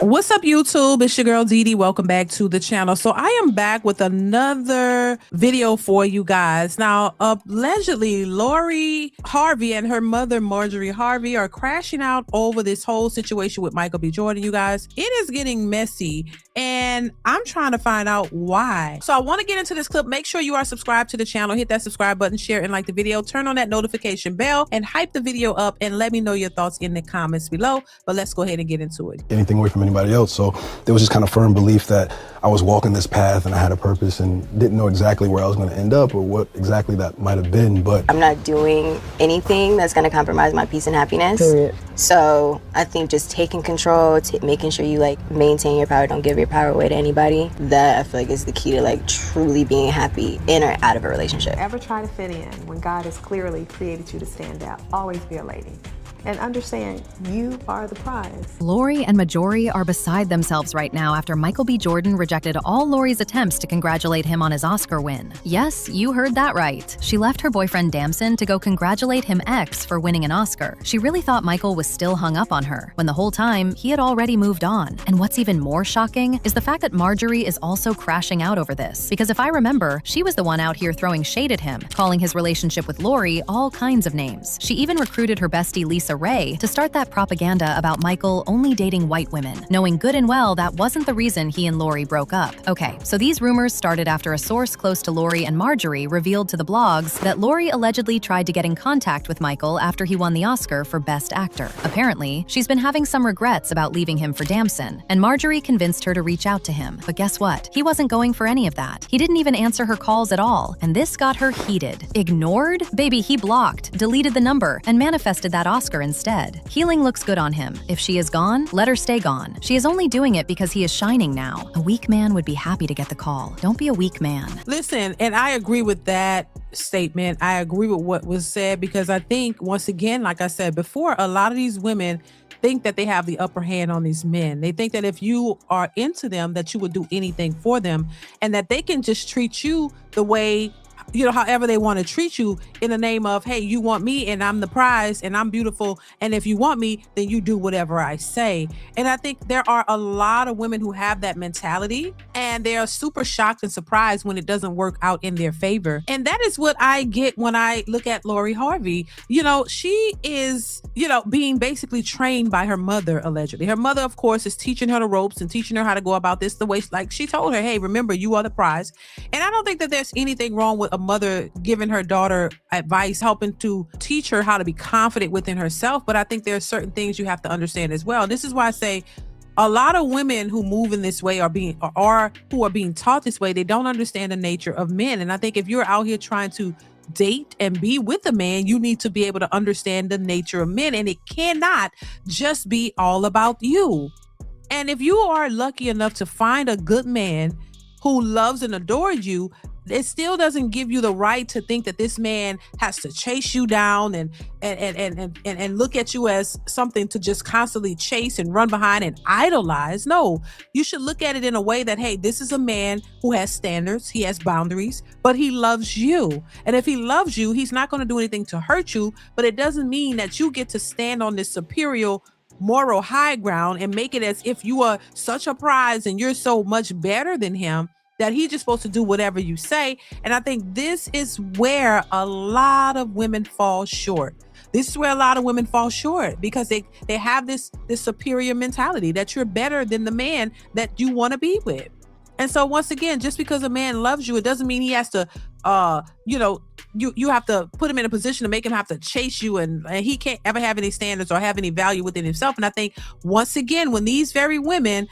What's up, YouTube? It's your girl Dee. Welcome back to the channel. So I am back with another video for you guys. Now, allegedly, Marjorie Harvey and her mother, Marjorie Harvey, are crashing out over this whole situation with Michael B. Jordan, you guys. It is getting messy, and I'm trying to find out why. So I want to get into this clip. Make sure you are subscribed to the channel. Hit that subscribe button, share and like the video. Turn on that notification bell and hype the video up, and let me know your thoughts in the comments below. But let's go ahead and get into it. Anything away from anybody else. So there was just kind of firm belief that I was walking this path and I had a purpose and didn't know exactly where I was going to end up or what exactly that might have been. But I'm not doing anything that's going to compromise my peace and happiness. Period. So I think just taking control, making sure you maintain your power, don't give your power away to anybody. That I feel like is the key to truly being happy in or out of a relationship. Ever try to fit in when God has clearly created you to stand out? Always be a lady. And understand you are the prize. Lori and Marjorie are beside themselves right now after Michael B. Jordan rejected all Lori's attempts to congratulate him on his Oscar win. Yes, you heard that right. She left her boyfriend Damson to go congratulate him ex for winning an Oscar. She really thought Michael was still hung up on her, when the whole time he had already moved on. And what's even more shocking is the fact that Marjorie is also crashing out over this. Because if I remember, she was the one out here throwing shade at him, calling his relationship with Lori all kinds of names. She even recruited her bestie Lisa Ray to start that propaganda about Michael only dating white women, knowing good and well that wasn't the reason he and Lori broke up. Okay, so these rumors started after a source close to Lori and Marjorie revealed to the blogs that Lori allegedly tried to get in contact with Michael after he won the Oscar for Best Actor. Apparently, she's been having some regrets about leaving him for Damson, and Marjorie convinced her to reach out to him. But guess what? He wasn't going for any of that. He didn't even answer her calls at all, and this got her heated. Ignored? Baby, he blocked, deleted the number, and manifested that Oscar instead. Healing looks good on him. If she is gone, let her stay gone. She is only doing it because he is shining now. A weak man would be happy to get the call. Don't be a weak man. Listen, and I agree with that statement. I agree with what was said, because I think, once again, like I said before, a lot of these women think that they have the upper hand on these men. They think that if you are into them, that you would do anything for them, and that they can just treat you the way, however they want to treat you, in the name of, hey, you want me and I'm the prize and I'm beautiful, and if you want me, then you do whatever I say. And I think there are a lot of women who have that mentality, and they are super shocked and surprised when it doesn't work out in their favor. And that is what I get when I look at Marjorie Harvey. She is, being basically trained by her mother, allegedly. Her mother, of course, is teaching her the ropes and teaching her how to go about this the way, like she told her, hey, remember, you are the prize. And I don't think that there's anything wrong with a mother giving her daughter advice, helping to teach her how to be confident within herself. But I think there are certain things you have to understand as well. This is why I say a lot of women who move in this way who are being taught this way, they don't understand the nature of men. And I think if you're out here trying to date and be with a man, you need to be able to understand the nature of men, and it cannot just be all about you. And if you are lucky enough to find a good man who loves and adores you, it still doesn't give you the right to think that this man has to chase you down and look at you as something to just constantly chase and run behind and idolize. No, you should look at it in a way that, hey, this is a man who has standards, he has boundaries, but he loves you. And if he loves you, he's not going to do anything to hurt you, but it doesn't mean that you get to stand on this superior moral high ground and make it as if you are such a prize and you're so much better than him that he's just supposed to do whatever you say. And I think this is where a lot of women fall short. This is where a lot of women fall short, because they have this superior mentality that you're better than the man that you want to be with. And so once again, just because a man loves you, it doesn't mean he has to, you have to put him in a position to make him have to chase you, and he can't ever have any standards or have any value within himself. And I think, once again, when these very women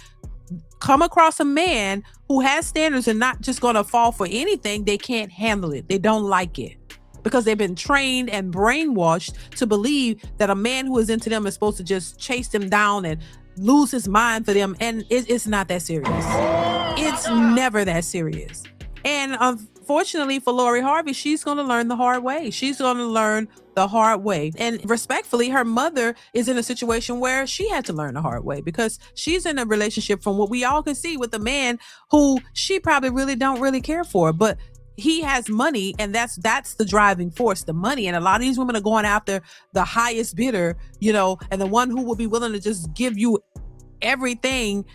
come across a man who has standards and not just going to fall for anything, they can't handle it. They don't like it, because they've been trained and brainwashed to believe that a man who is into them is supposed to just chase them down and lose his mind for them. And it's not that serious. It's never that serious. And unfortunately for Marjorie Harvey, she's going to learn the hard way. She's going to learn the hard way. And respectfully, her mother is in a situation where she had to learn the hard way, because she's in a relationship, from what we all can see, with a man who she probably really don't really care for. But he has money, and that's the driving force, the money. And a lot of these women are going after the highest bidder, and the one who will be willing to just give you everything,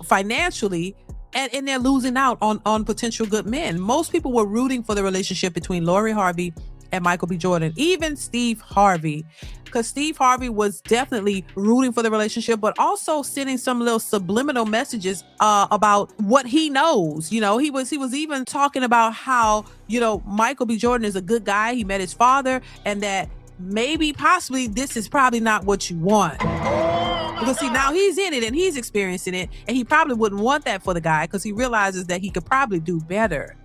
financially, and they're losing out on potential good men. Most people were rooting for the relationship between Lori Harvey and Michael B. Jordan, even Steve Harvey, because Steve Harvey was definitely rooting for the relationship, but also sending some little subliminal messages about what he knows. He was even talking about how, Michael B. Jordan is a good guy. He met his father, and that maybe possibly this is probably not what you want. Because see, now he's in it and he's experiencing it, and he probably wouldn't want that for the guy because he realizes that he could probably do better.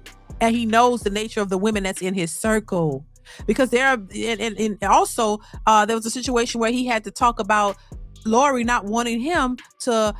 And he knows the nature of the women that's in his circle. Because there are, and also there was a situation where he had to talk about Lori not wanting him to,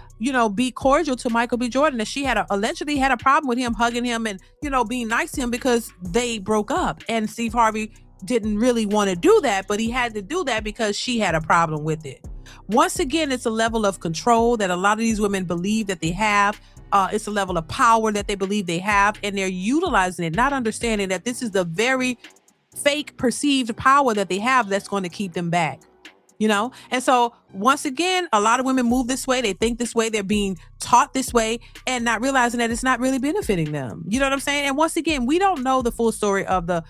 be cordial to Michael B. Jordan, that she allegedly had a problem with him hugging him and, being nice to him because they broke up. And Steve Harvey didn't really want to do that, but he had to do that because she had a problem with it. Once again, it's a level of control that a lot of these women believe that they have. It's a level of power that they believe they have, and they're utilizing it, not understanding that this is the very fake perceived power that they have that's going to keep them back. And so once again, a lot of women move this way. They think this way. They're being taught this way and not realizing that it's not really benefiting them. You know what I'm saying? And once again, we don't know the full story of the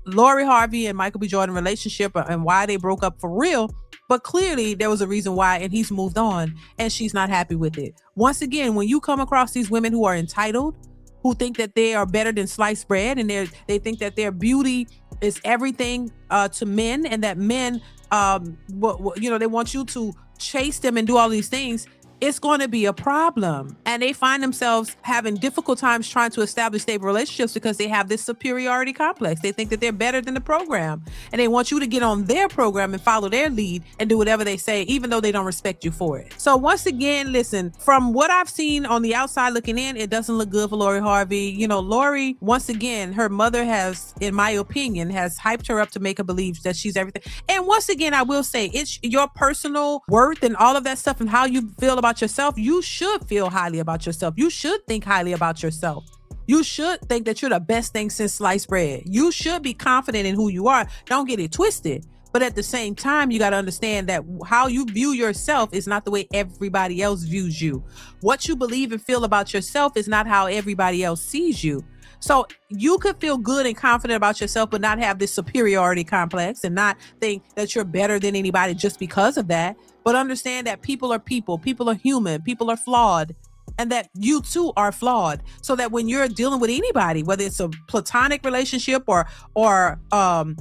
Lori Harvey and Michael B. Jordan relationship and why they broke up for real. But clearly there was a reason why, and he's moved on and she's not happy with it. Once again, when you come across these women who are entitled, who think that they are better than sliced bread, and they think that their beauty is everything to men, and that men, they want you to chase them and do all these things, it's going to be a problem. And they find themselves having difficult times trying to establish stable relationships because they have this superiority complex. They think that they're better than the program, and they want you to get on their program and follow their lead and do whatever they say, even though they don't respect you for it. So once again, listen, from what I've seen on the outside looking in, it doesn't look good for Lori Harvey. Lori, once again, her mother has, in my opinion, has hyped her up to make her believe that she's everything. And once again, I will say, it's your personal worth and all of that stuff and how you feel about yourself. You should feel highly about yourself. You should think highly about yourself. You should think that you're the best thing since sliced bread. You should be confident in who you are. Don't get it twisted. But at the same time, you got to understand that how you view yourself is not the way everybody else views you. What you believe and feel about yourself is not how everybody else sees you. So you could feel good and confident about yourself, but not have this superiority complex and not think that you're better than anybody just because of that. But understand that people are people. People are human. People are flawed. And that you too are flawed. So that when you're dealing with anybody, whether it's a platonic relationship or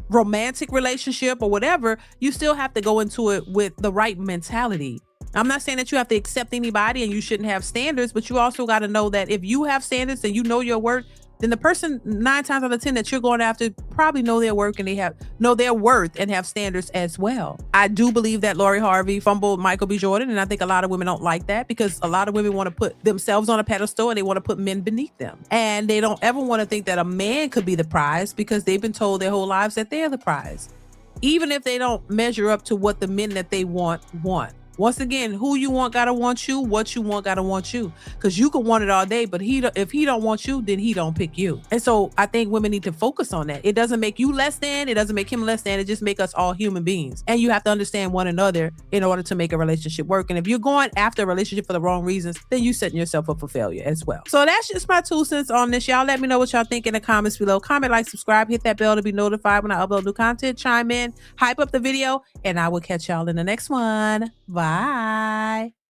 romantic relationship or whatever, you still have to go into it with the right mentality. I'm not saying that you have to accept anybody and you shouldn't have standards, but you also got to know that if you have standards and you know your worth, then the person 9 times out of 10 that you're going after probably know their work and they know their worth and have standards as well. I do believe that Lori Harvey fumbled Michael B. Jordan, and I think a lot of women don't like that because a lot of women want to put themselves on a pedestal and they want to put men beneath them. And they don't ever want to think that a man could be the prize because they've been told their whole lives that they're the prize, even if they don't measure up to what the men that they want. Once again, who you want gotta want you. What you want gotta want you. Because you can want it all day, but if he don't want you, then he don't pick you. And so I think women need to focus on that. It doesn't make you less than. It doesn't make him less than. It just makes us all human beings. And you have to understand one another in order to make a relationship work. And if you're going after a relationship for the wrong reasons, then you're setting yourself up for failure as well. So that's just my 2 cents on this. Y'all let me know what y'all think in the comments below. Comment, like, subscribe, hit that bell to be notified when I upload new content. Chime in, hype up the video, and I will catch y'all in the next one. Bye.